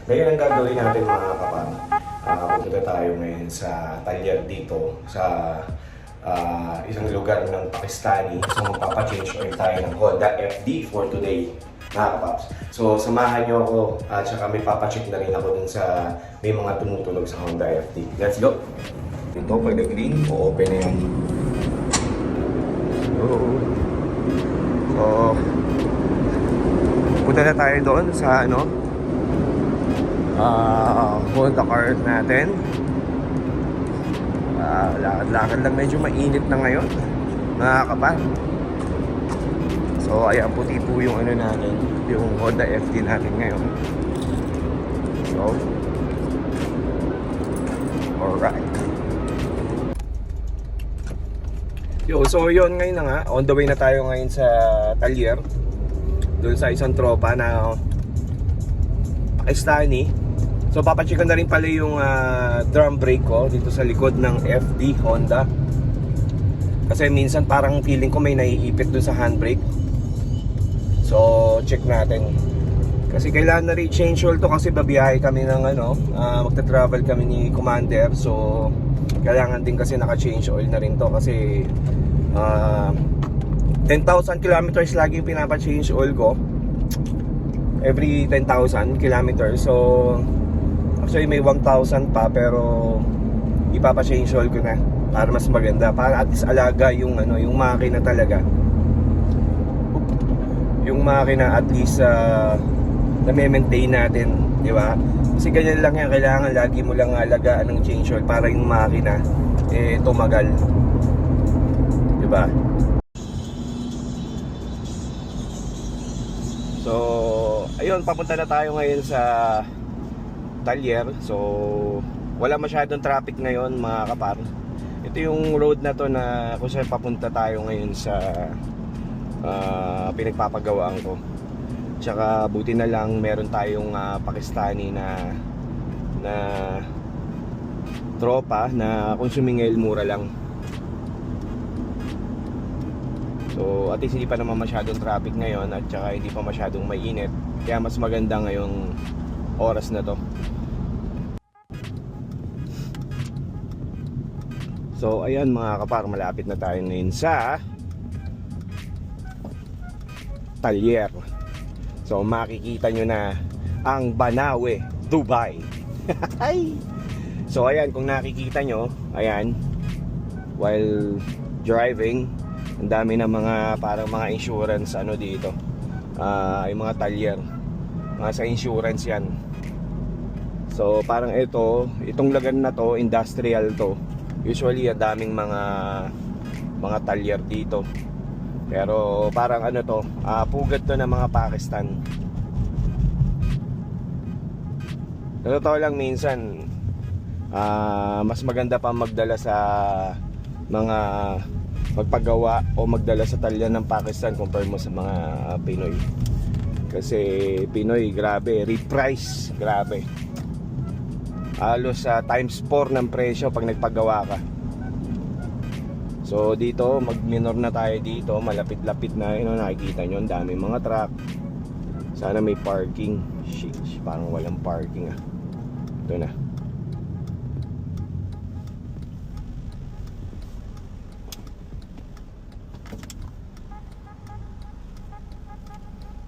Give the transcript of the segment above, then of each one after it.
Ngayon ang gagawin natin mga kapatid, pupunta tayo ngayon sa talyer dito sa isang lugar ng Pakistani. So magpapachange oil tayo ng Honda FD for today mga kapaps. So samahan nyo ako at saka may papacheck na rin ako dun sa may mga tumutunog sa Honda FD. Let's go! Ito pag nag-green, o-open na yan. So punta na tayo doon sa Honda car natin. Lakad-lakad lang, medyo mainit na ngayon mga kapal. So ayan, puti po yung natin, yung Honda FD natin ngayon. So alright. So yun, ngayon na nga, on the way na tayo ngayon sa talyer doon sa isang tropa na Pakistani. So papacheck ko na rin pala yung drum brake ko dito sa likod ng FD Honda. Kasi minsan parang feeling ko may naiipit doon sa handbrake. So check natin. Kasi kailangan na rin change oil to kasi babiyahe kami ng magta-travel kami ni Commander. So kailangan din kasi naka-change oil na rin to kasi 10,000 kilometers lagi yung pinapa-change oil ko every 10,000 kilometers. So actually may 1,000 pa pero ipapa-change oil ko na para mas maganda, para at least alaga yung yung makina talaga. Yung makina at least na-maintain natin, di ba? Kasi ganyan lang yan, kailangan lagi mo lang alagaan ng change oil para yung makina tumagal. Di ba? So, ayun, papunta na tayo ngayon sa talyer. So, wala masyadong traffic ngayon mga kapar. Ito yung road na to na kung saan papunta tayo ngayon sa pinagpapagawaan ko. Tsaka buti na lang meron tayong Pakistani na tropa na kung sumingil mura lang. So at least hindi pa naman masyadong traffic ngayon at saka hindi pa masyadong mainit. Kaya mas maganda ngayong oras na to. So ayan mga kapar, malapit na tayo ngayon sa talyer. So makikita nyo na ang Banawe, Dubai. So ayan, kung nakikita nyo, ayan, while driving, ang dami ng mga parang mga insurance dito. Yung mga talyer, mga sa insurance yan. So parang itong lagan na to, industrial to. Usually ang daming mga talyer dito. Pero parang pugad to ng mga Pakistan. Sa totoo lang minsan mas maganda pa magdala sa mga magpagawa o magdala sa talyan ng Pakistan compare mo sa mga Pinoy. Kasi Pinoy, grabe, reprice, grabe. Halos times 4 ng presyo pag nagpagawa ka. So dito, mag-minor na tayo dito, malapit-lapit na, nakikita nyo, ang dami mga truck. Sana may parking. Sheesh, parang walang parking Ito na.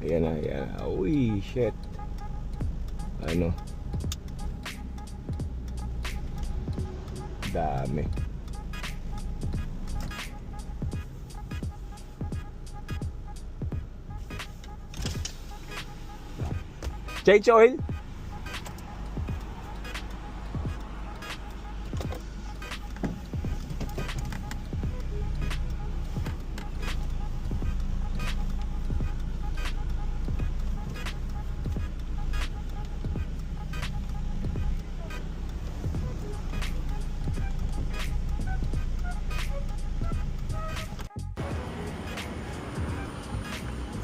Ayan na, ayan. Uy, shit. Dami. Change oil.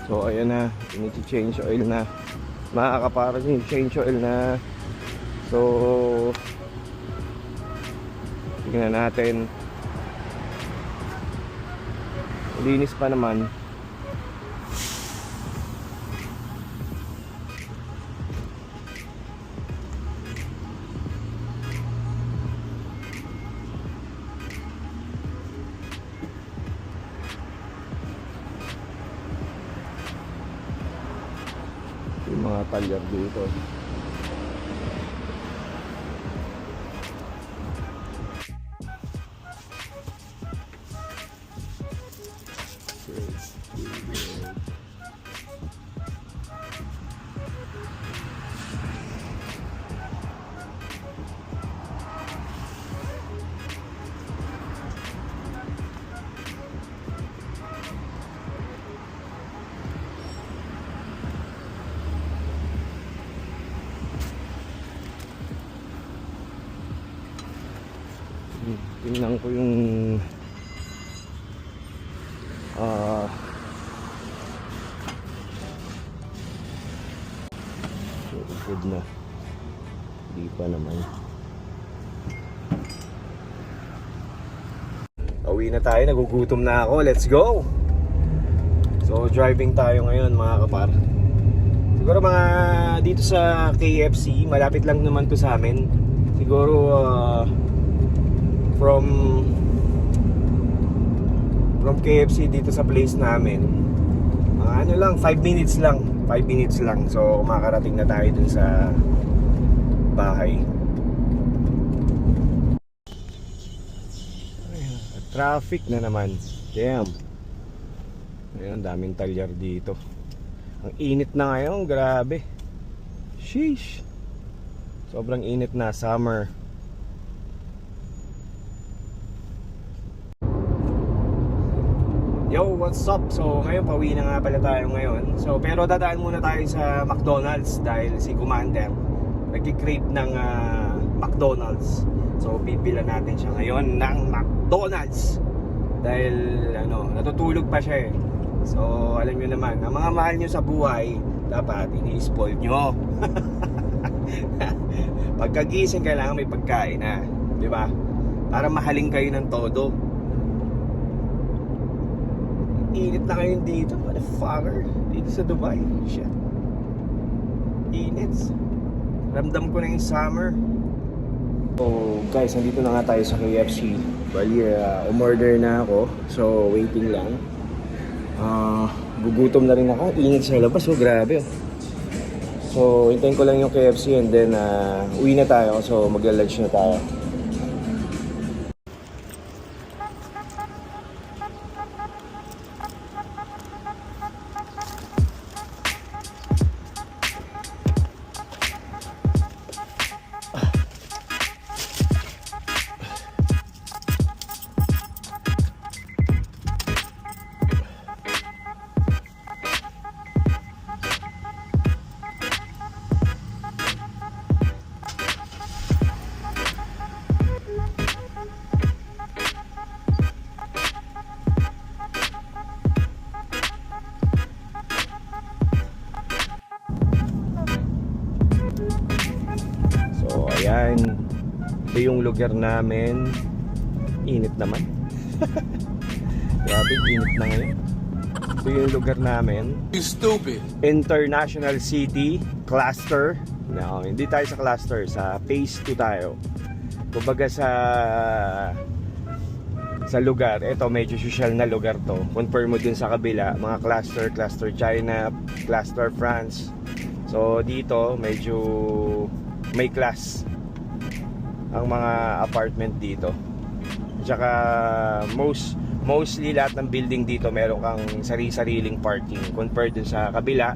So ayan na, change oil na. Makakapara din change oil na. So tingnan natin. Linis pa naman. talyar dito. Tingnan ko yung good na. Di pa naman. Uwi na tayo, nagugutom na ako. Let's go! So driving tayo ngayon mga kapar. Siguro mga dito sa KFC, malapit lang naman to sa amin. Siguro from KFC dito sa place namin, ano lang, 5 minutes lang. 5 minutes lang. So makakarating na tayo dun sa bahay. Traffic na naman. Damn. Ayun, daming talyar dito. Ang init na ngayon, grabe. Sheesh. Sobrang init na, summer. Yo, what's up? So ngayon pauwi na nga pala tayo ngayon. So pero dadaan muna tayo sa McDonald's dahil si Commander nagki-crave ng McDonald's. So pipila natin siya ngayon ng McDonald's dahil natutulog pa siya eh. So alam niyo naman, ang mga mahal niyo sa buhay dapat ini-spoil niyo. Pagkagising kailangan may pagkain na, di ba? Para mahalin kayo ng todo. Init na ngayon dito, motherfucker. Dito sa Dubai, shit. Init. Ramdam ko na yung summer. So guys, nandito na nga tayo sa KFC. Bali, umorder na ako. So waiting lang. Gugutom na rin ako. Init sa labas, so grabe. So hintayin ko lang yung KFC and then uwi na tayo. So magla-lunch na tayo. Ayan, ito yung lugar namin. Init naman. Grabe, init na ngayon. Ito yung lugar namin. You stupid. International City Cluster. No, hindi tayo sa cluster, sa phase 2 tayo. Kumbaga sa lugar, ito medyo social na lugar to. Compare mo dun sa kabila, mga cluster China, cluster France. So dito medyo may class ang mga apartment dito. Tsaka mostly lahat ng building dito meron kang sariling parking. Compared dun sa kabila,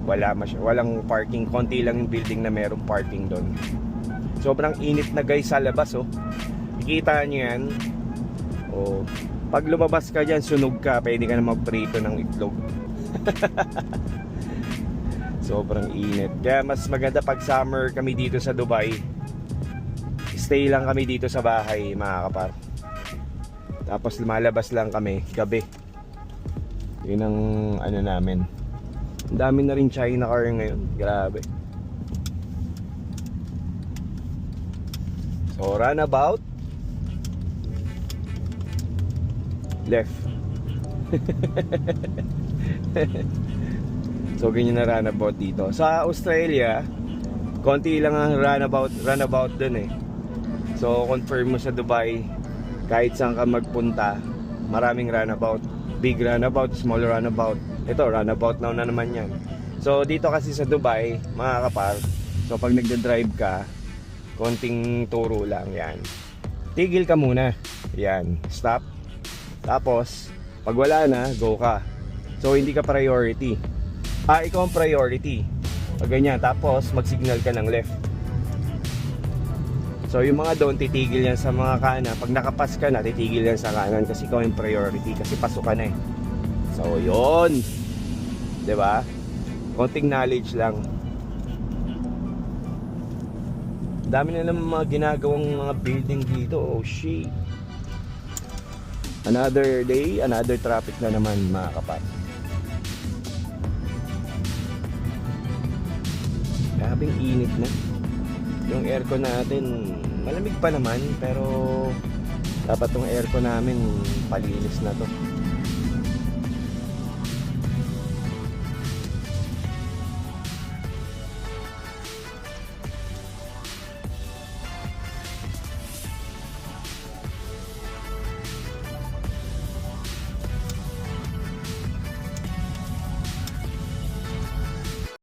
walang parking. Konti lang yung building na merong parking doon. Sobrang init na guys sa labas oh. Kikita nyo yan. Oh, pag lumabas ka dyan, sunog ka, pwede ka na magprito ng itlog. Sobrang init. Kaya mas maganda pag summer kami dito sa Dubai. Stay lang kami dito sa bahay mga kapar. Tapos lumalabas lang kami gabi. Yun ang ano namin. Ang dami na rin China car ngayon. Grabe. So runabout. Left. So ganyan na runabout dito. Sa Australia, konti lang ang runabout dun eh. So confirm mo sa Dubai, kahit saan ka magpunta, maraming runabout. Big runabout, small runabout. Ito runabout na naman yan. So dito kasi sa Dubai, mga kapar, so pag nagda-drive ka, konting turo lang yan. Tigil ka muna. Yan, stop. Tapos, pag wala na, go ka. So hindi ka priority. Ikaw ang priority. Pag ganyan, tapos mag-signal ka ng left. So yung mga doon, titigil yan sa mga kanan. Pag nakapas ka na, titigil yan sa kanan kasi ikaw yung priority. Kasi pasok ka na eh. So yun, 'di ba? Konting knowledge lang. Dami na naman mga ginagawang mga building dito. Oh shit. Another day, another traffic na naman, mga kapat. Grabing init na. Yung aircon natin, malamig pa naman, pero dapat tong aircon namin palinis na to.